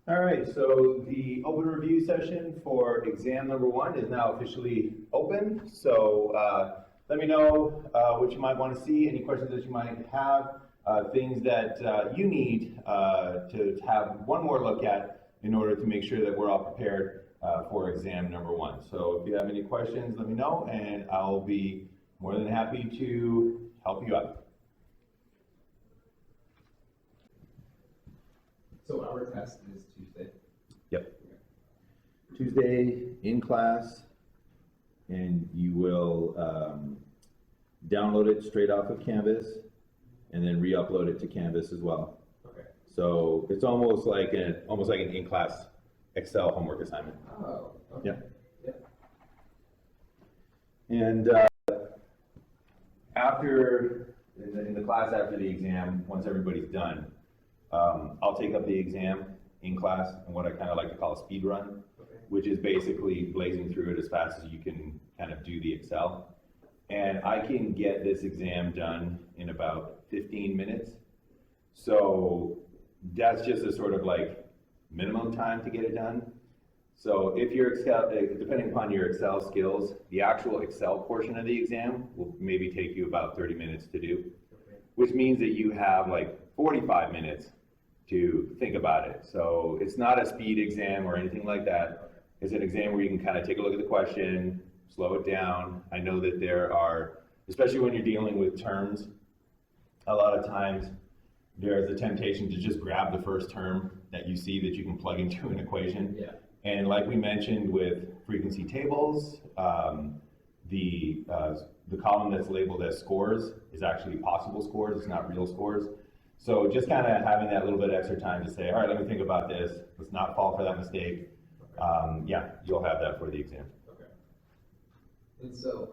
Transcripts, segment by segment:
All right, so the open review session for exam number 1 is now officially open. So let me know what you might want to see, any questions that you might have, things that you need to have one more look at in order to make sure that we're all prepared for exam number 1. So if you have any questions, let me know, and I'll be more than happy to help you out. So our test is Tuesday? Yep. Tuesday in class, and you will download it straight off of Canvas and then re-upload it to Canvas as well. Okay. So it's almost like an in-class Excel homework assignment. Oh, okay. Yeah. And in the class after the exam, once everybody's done, I'll take up the exam in class and what I kind of like to call a speed run, which is basically blazing through it as fast as you can kind of do the Excel. And I can get this exam done in about 15 minutes. So that's just a sort of like minimum time to get it done. So if your Excel, depending upon your Excel skills, the actual Excel portion of the exam will maybe take you about 30 minutes to do, which means that you have like 45 minutes to think about it. So it's not a speed exam or anything like that. It's an exam where you can kind of take a look at the question, slow it down. I know that there are, especially when you're dealing with terms, a lot of times there's a temptation to just grab the first term that you see that you can plug into an equation. Yeah. And like we mentioned with frequency tables, the column that's labeled as scores is actually possible scores, it's not real scores. So just kind of having that little bit of extra time to say, all right, let me think about this. Let's not fall for that mistake. Yeah, you'll have that for the exam. Okay. And so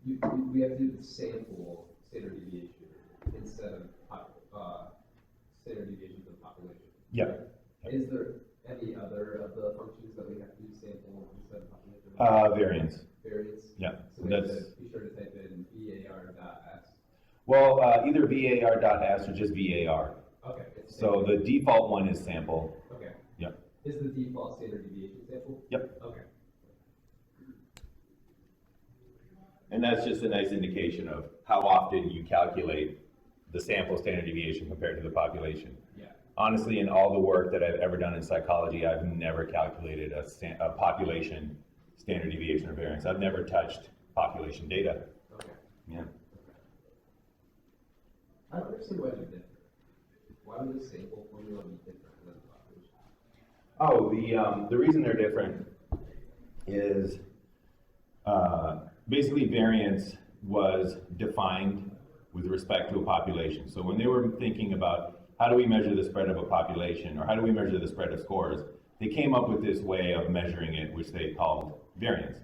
we have to do the sample standard deviation instead of standard deviation for the population. Yeah. Is there any other of the functions that we have to do sample instead of population? Variance. Variance? Yeah. So we have to be sure to type in var.s. Well, either var.s or just var. Okay. So the default one is sample. Okay. Yep. Is the default standard deviation sample? Yep. Okay. And that's just a nice indication of how often you calculate the sample standard deviation compared to the population. Yeah. Honestly, in all the work that I've ever done in psychology, I've never calculated a population standard deviation or variance. I've never touched population data. Okay. Yeah. I don't understand why they're different. Why would the sample formula be different than the population? Oh, the reason they're different is basically variance was defined with respect to a population. So when they were thinking about how do we measure the spread of a population or how do we measure the spread of scores, they came up with this way of measuring it, which they called variance.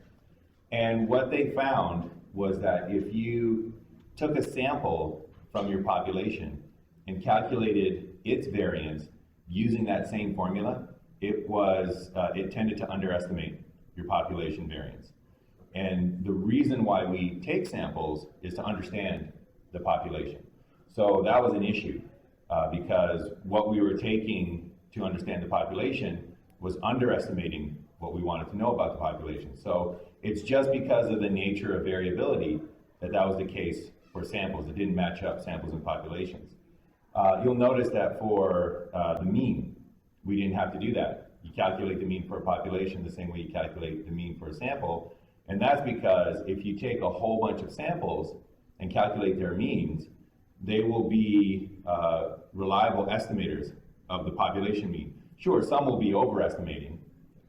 And what they found was that if you took a sample from your population and calculated its variance using that same formula, it tended to underestimate your population variance. And the reason why we take samples is to understand the population. So that was an issue because what we were taking to understand the population was underestimating what we wanted to know about the population. So it's just because of the nature of variability that was the case for samples. It didn't match up samples and populations. You'll notice that for the mean, we didn't have to do that. You calculate the mean for a population the same way you calculate the mean for a sample. And that's because if you take a whole bunch of samples and calculate their means, they will be reliable estimators of the population mean. Sure, some will be overestimating,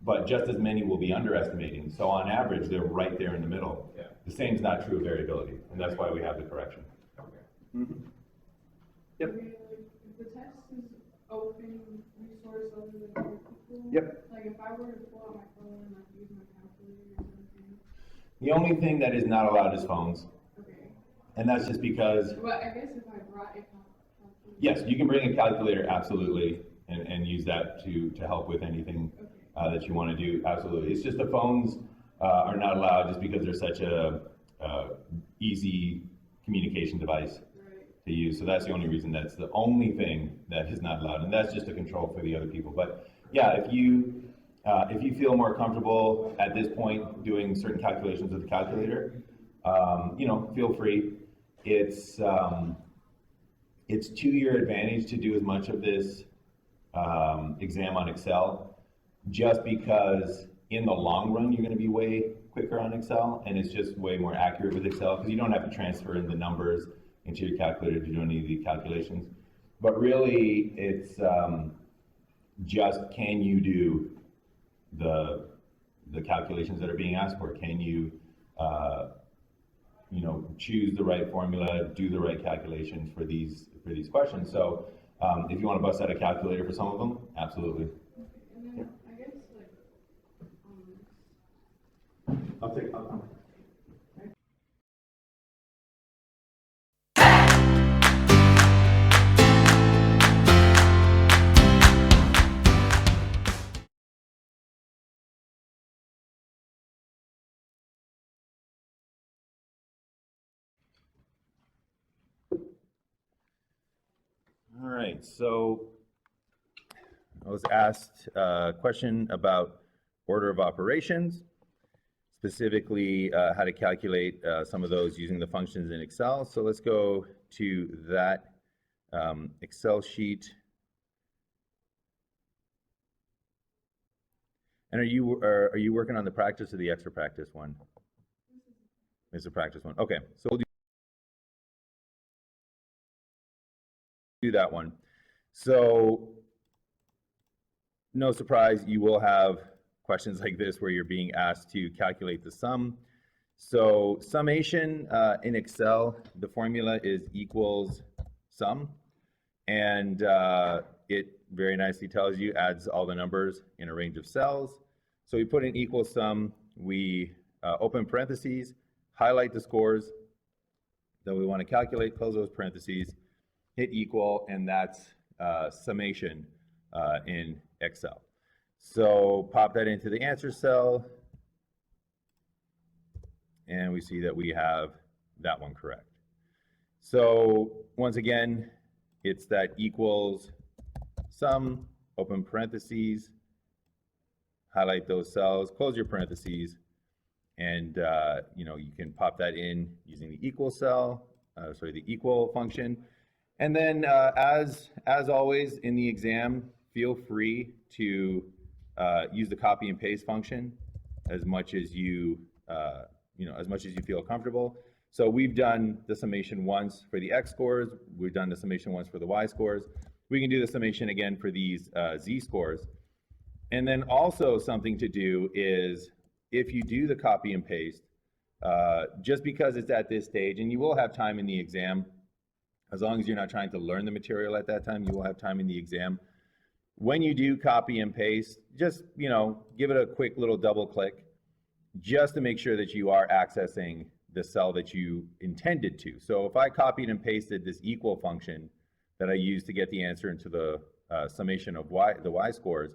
but just as many will be underestimating. So on average, they're right there in the middle. Yeah. The same is not true of variability, and that's why we have the correction. Okay. Mm-hmm. Yep. Okay, like, if the text is open resource other than other people, Yep. like if I were to pull out my phone and like use my calculator or something. The only thing that is not allowed is phones, Okay. and that's just because, But I guess if I brought a calculator. yes, you can bring a calculator, absolutely, and use that to help with anything that you want to do, absolutely. It's just the phones are not allowed just because they're such a easy communication device Right. to use. So that's the only reason, that's the only thing that is not allowed, and that's just a control for the other people. But yeah, if you feel more comfortable at this point doing certain calculations with the calculator, feel free. It's to your advantage to do as much of this exam on Excel, just because in the long run you're going to be way quicker on Excel, and it's just way more accurate with Excel because you don't have to transfer in the numbers into your calculator to do any of the calculations. But really, it's just, can you do the calculations that are being asked for? Can you choose the right formula, do the right calculations for these questions? So if you want to bust out a calculator for some of them, absolutely. Okay, and then I guess I'll take. All right, so I was asked a question about order of operations, specifically how to calculate some of those using the functions in Excel. So let's go to that Excel sheet. And are you working on the practice or the extra practice one? It's a practice one. Okay, so we'll do that one. So no surprise, you will have questions like this where you're being asked to calculate the sum. So summation in Excel, the formula is equals sum, and it very nicely tells you, adds all the numbers in a range of cells. So we put in equals sum, we open parentheses, highlight the scores that we want to calculate, close those parentheses, hit equal, and that's summation in Excel. So pop that into the answer cell, and we see that we have that one correct. So once again, it's that equals sum, open parentheses, highlight those cells, close your parentheses, and you can pop that in using the equal cell, the equal function. And then as always in the exam, feel free to use the copy and paste function as much as you feel comfortable. So we've done the summation once for the X scores, we've done the summation once for the Y scores. We can do the summation again for these Z scores. And then also something to do is, if you do the copy and paste, just because it's at this stage, and you will have time in the exam, as long as you're not trying to learn the material at that time, you will have time in the exam. When you do copy and paste, just give it a quick little double click, just to make sure that you are accessing the cell that you intended to. So if I copied and pasted this equal function that I used to get the answer into the summation of the Y scores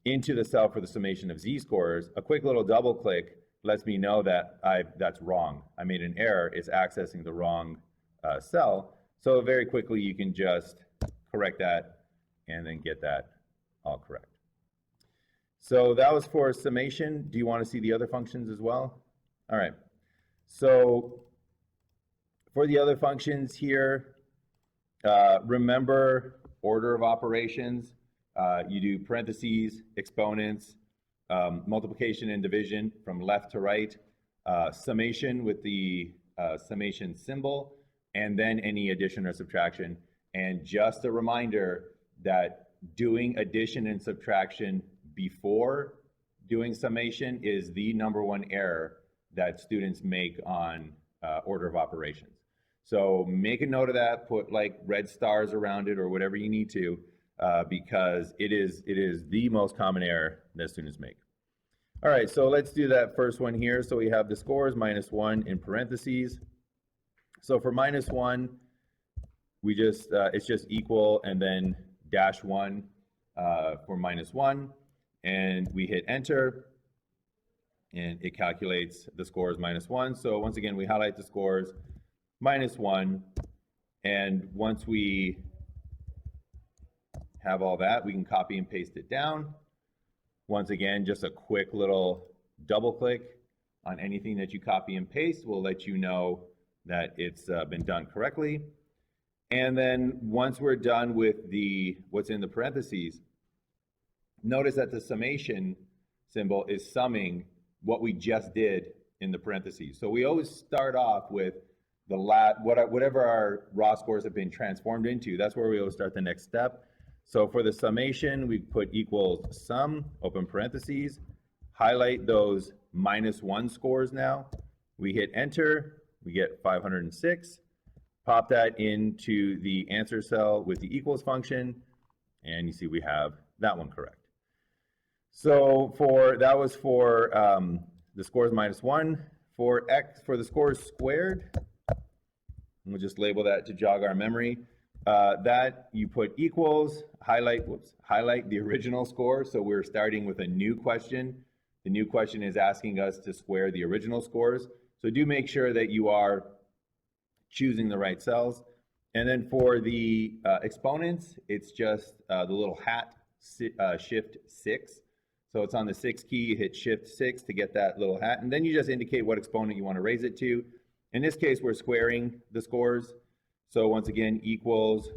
into the cell for the summation of Z scores, a quick little double click lets me know that that's wrong. I made an error, it's accessing the wrong cell. So very quickly you can just correct that and then get that all correct. So that was for summation. Do you want to see the other functions as well? All right. So for the other functions here, remember order of operations. You do parentheses, exponents, multiplication and division from left to right, summation with the summation symbol, and then any addition or subtraction. And just a reminder that doing addition and subtraction before doing summation is the #1 error that students make on order of operations. So make a note of that, put like red stars around it or whatever you need to, because it is the most common error that students make. All right, so let's do that first one here. So we have the scores -1 in parentheses. So for -1, we just it's just equal and then -1 for -1, and we hit enter, and it calculates the scores -1. So once again, we highlight the scores -1, And once we have all that, we can copy and paste it down. Once again, just a quick little double click on anything that you copy and paste will let you know that it's been done correctly. And then once we're done with what's in the parentheses, notice that the summation symbol is summing what we just did in the parentheses. So we always start off with the whatever our raw scores have been transformed into. That's where we always start the next step. So for the summation, we put equals sum, open parentheses, highlight those -1 scores now. We hit enter, we get 506. Pop that into the answer cell with the equals function, and you see we have that one correct. So that was for the scores -1. For the scores squared, we'll just label that to jog our memory. That you put equals, highlight the original score. So we're starting with a new question. The new question is asking us to square the original scores. So do make sure that you are choosing the right cells. And then for the exponents, it's just the little hat, shift 6. So it's on the 6 key, you hit shift 6 to get that little hat. And then you just indicate what exponent you want to raise it to. In this case, we're squaring the scores. So once again, equals,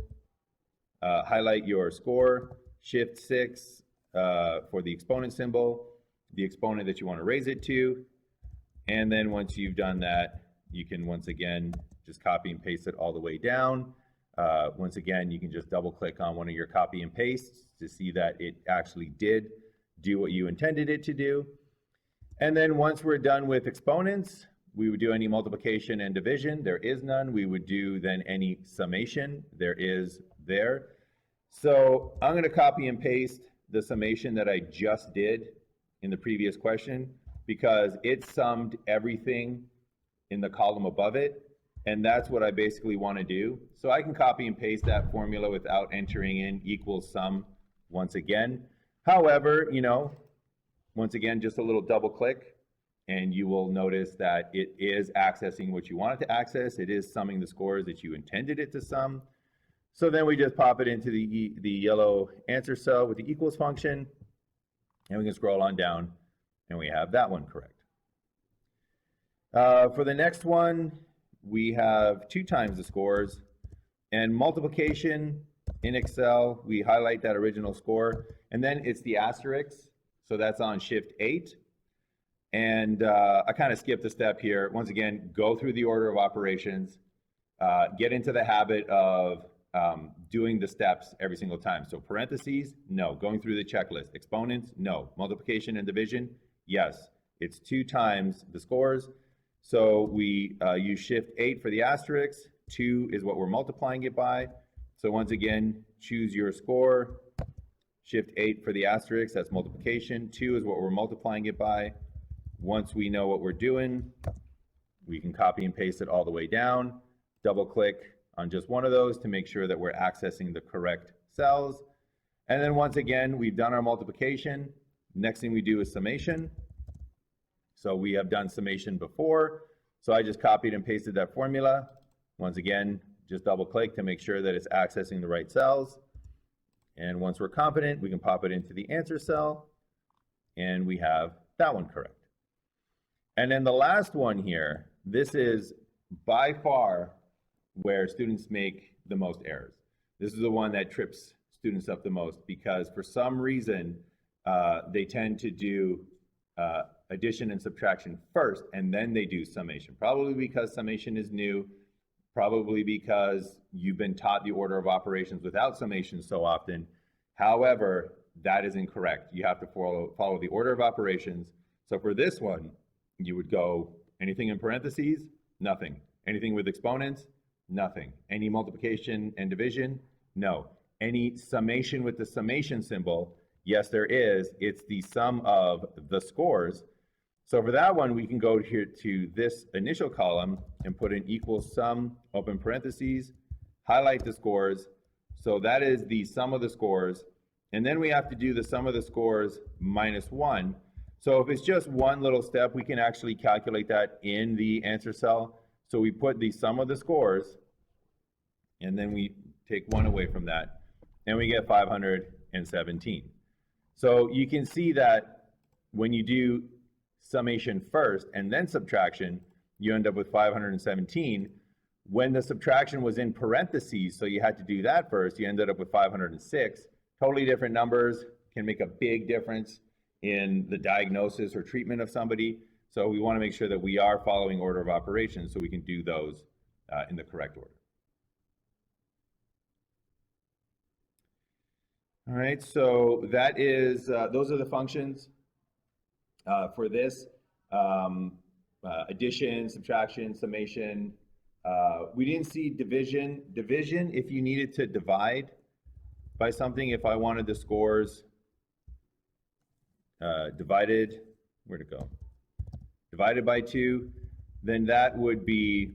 highlight your score, shift 6 for the exponent symbol, the exponent that you want to raise it to. And then once you've done that, you can once again just copy and paste it all the way down. Once again, you can just double click on one of your copy and pastes to see that it actually did do what you intended it to do. And then once we're done with exponents, we would do any multiplication and division. There is none. We would do then any summation. There is there. So I'm going to copy and paste the summation that I just did in the previous question because it summed everything in the column above it. And that's what I basically want to do. So I can copy and paste that formula without entering in equals sum once again. However, once again, just a little double click and you will notice that it is accessing what you want it to access. It is summing the scores that you intended it to sum. So then we just pop it into the yellow answer cell with the equals function, and we can scroll on down, and we have that one correct. For the next one, we have 2 times the scores, and multiplication in Excel, we highlight that original score, and then it's the asterisk, so that's on shift 8. And I kind of skipped a step here. Once again, go through the order of operations, get into the habit of doing the steps every single time. So parentheses, no. Going through the checklist. Exponents, no. Multiplication and division, yes. It's 2 times the scores. So we use shift 8 for the asterisk. 2 is what we're multiplying it by. So once again, choose your score. Shift 8 for the asterisk, that's multiplication. 2 is what we're multiplying it by. Once we know what we're doing, we can copy and paste it all the way down. Double click on just one of those to make sure that we're accessing the correct cells. And then once again, we've done our multiplication. Next thing we do is summation. So we have done summation before. So I just copied and pasted that formula. Once again, just double click to make sure that it's accessing the right cells. And once we're confident, we can pop it into the answer cell, and we have that one correct. And then the last one here, this is by far where students make the most errors. This is the one that trips students up the most because for some reason, they tend to do addition and subtraction first, and then they do summation. Probably because summation is new, probably because you've been taught the order of operations without summation so often. However, that is incorrect. You have to follow the order of operations. So for this one, you would go anything in parentheses, nothing. Anything with exponents, nothing. Any multiplication and division, no. Any summation with the summation symbol, yes, there is. It's the sum of the scores. So for that one, we can go here to this initial column and put an equals sum, open parentheses, highlight the scores. So that is the sum of the scores. And then we have to do the sum of the scores minus 1. So if it's just one little step, we can actually calculate that in the answer cell. So we put the sum of the scores and then we take 1 away from that, and we get 517. So you can see that when you do summation first and then subtraction, you end up with 517. When the subtraction was in parentheses, so you had to do that first, you ended up with 506. Totally different numbers, can make a big difference in the diagnosis or treatment of somebody. So we want to make sure that we are following order of operations so we can do those in the correct order. All right, so that is, those are the functions for this. Addition, subtraction, summation. We didn't see division. Division, if you needed to divide by something, if I wanted the scores divided, where'd it go? Divided by 2, then that would be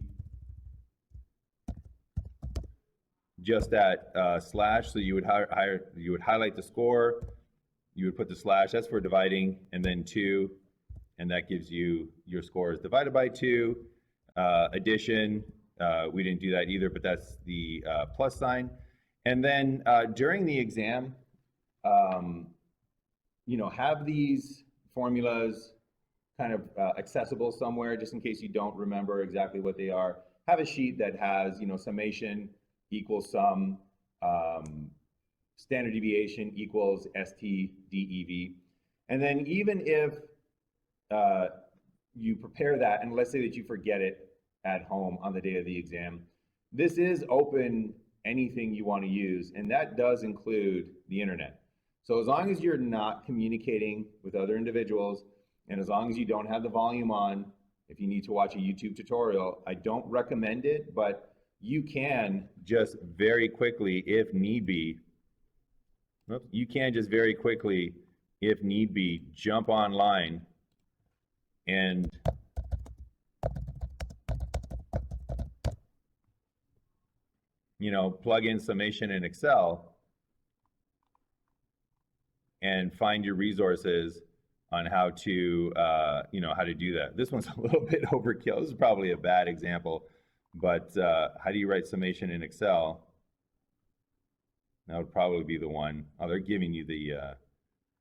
just that slash. So you would highlight the score, you would put the slash, that's for dividing, and then 2, and that gives you your scores divided by 2. Addition, we didn't do that either, but that's the plus sign. And then during the exam, you know, have these formulas kind of accessible somewhere, just in case you don't remember exactly what they are. Have a sheet that has, you know, summation equals sum, standard deviation equals STDEV. And then even if you prepare that, and let's say that you forget it at home on the day of the exam, this is open anything you want to use, and that does include the internet. So as long as you're not communicating with other individuals, and as long as you don't have the volume on, if you need to watch a YouTube tutorial, I don't recommend it, but you can just very quickly, if need be, you can just very quickly, if need be, jump online and plug in summation in Excel and find your resources on how to, how to do that. This one's a little bit overkill. This is probably a bad example, but how do you write summation in Excel? That would probably be the one. Oh, they're giving you the,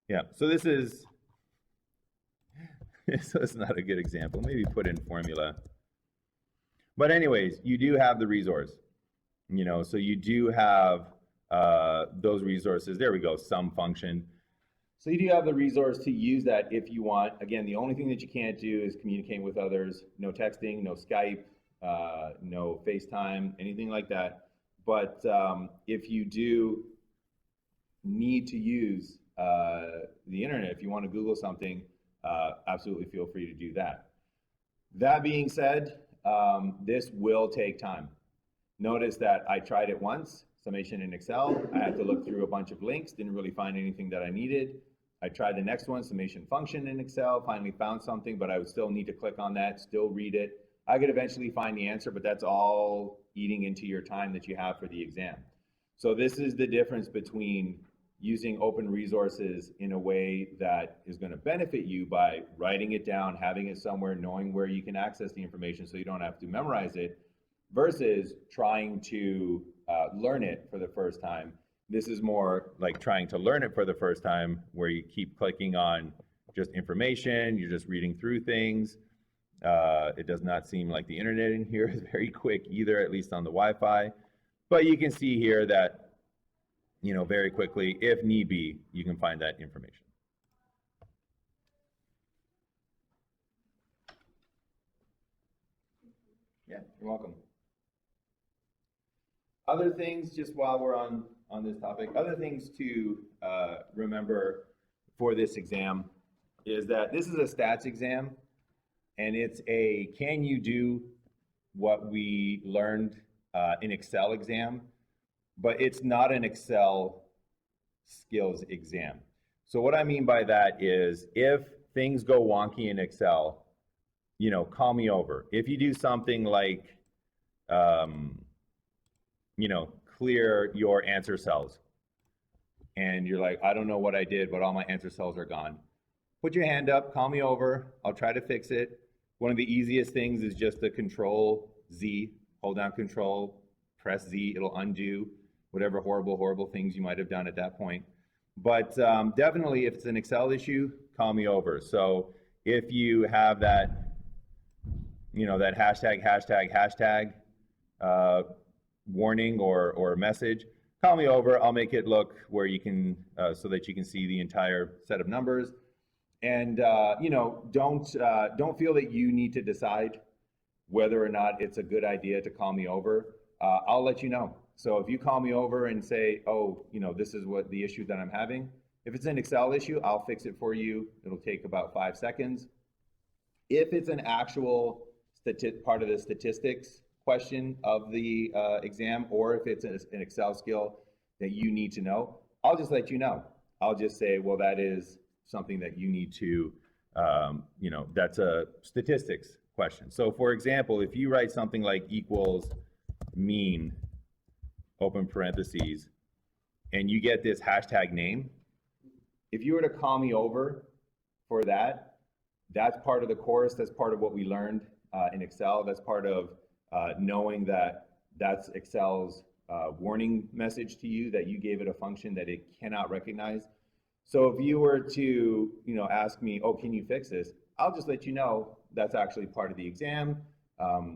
yeah. So this is, so it's not a good example. Maybe put in formula. But anyways, you do have the resource, so you do have those resources. There we go, sum function. So you do have the resource to use that if you want. Again, the only thing that you can't do is communicate with others. No texting, no Skype, no FaceTime, anything like that. But if you do need to use the internet, if you want to Google something, absolutely feel free to do that. That being said, this will take time. Notice that I tried it once, summation in Excel. I had to look through a bunch of links, didn't really find anything that I needed. I tried the next one, summation function in Excel, finally found something, but I would still need to click on that, still read it. I could eventually find the answer, but that's all eating into your time that you have for the exam. So this is the difference between using open resources in a way that is going to benefit you by writing it down, having it somewhere, knowing where you can access the information so you don't have to memorize it, versus trying to learn it for the first time. This is more like trying to learn it for the first time, where you keep clicking on just information, you're just reading through things. It does not seem like the internet in here is very quick either, at least on the Wi-Fi. But you can see here that, very quickly, if need be, you can find that information. Yeah, you're welcome. Other things, just while we're on this topic, other things to remember for this exam is that this is a stats exam, and it's a can you do what we learned in Excel exam, but it's not an Excel skills exam. So what I mean by that is if things go wonky in Excel, call me over. If you do something like, clear your answer cells, and you're like, I don't know what I did, but all my answer cells are gone. Put your hand up, call me over, I'll try to fix it. One of the easiest things is just the Control Z, hold down Control, press Z, it'll undo whatever horrible things you might have done at that point. But definitely, if it's an Excel issue, call me over. So if you have that, you know, that hashtag warning or message, call me over. I'll make it look where you can, so that you can see the entire set of numbers. And you know, don't feel that you need to decide whether or not it's a good idea to call me over. I'll let you know. So if you call me over and say, oh, you know, this is what the issue that I'm having. If it's an Excel issue, I'll fix it for you. It'll take about 5 seconds. If it's an actual part of the statistics question of the exam, or if it's an Excel skill that you need to know, I'll just let you know. I'll just say, well, that is something that you need to, you know, that's a statistics question. So for example, if you write something like equals mean, open parentheses, and you get this hashtag name, if you were to call me over for that, that's part of the course, that's part of what we learned in Excel, that's part of knowing that that's Excel's warning message to you, that you gave it a function that it cannot recognize. So if you were to, you know, ask me, oh, can you fix this? I'll just let you know that's actually part of the exam,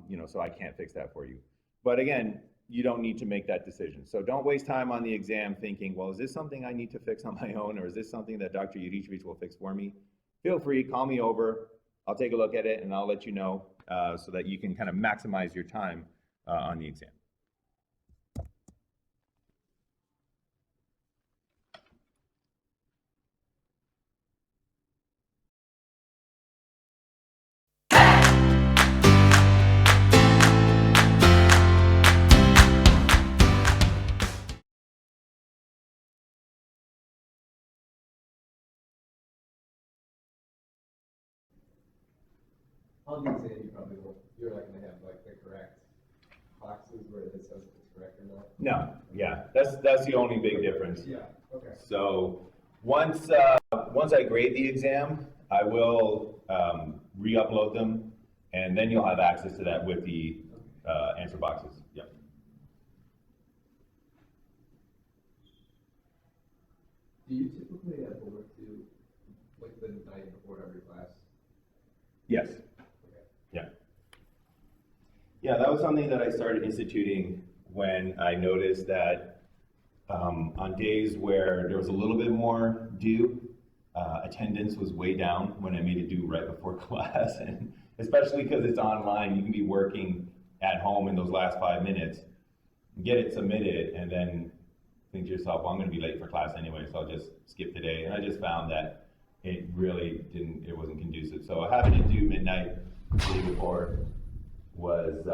you know, so I can't fix that for you. But again, you don't need to make that decision. So don't waste time on the exam thinking, well, is this something I need to fix on my own, or is this something that Dr. Yurichevich will fix for me? Feel free, call me over. I'll take a look at it and I'll let you know so that you can kind of maximize your time on the exam. On the exam, you probably won't, you're not gonna have like the correct boxes where it says if it's correct or not. No, yeah, that's the only big difference. Yeah, okay. So once I grade the exam, I will re-upload them, and then you'll have access to that with the answer boxes. Yep. Do you typically have homework due like the night before every class? Yes. Okay. Yeah. Yeah, that was something that I started instituting when I noticed that on days where there was a little bit more due, attendance was way down when I made it due right before class, and especially because it's online, you can be working at home in those last 5 minutes, get it submitted, and then think to yourself, well, I'm going to be late for class anyway, so I'll just skip today. And I just found that it really it wasn't conducive. So having it due midnight the day before was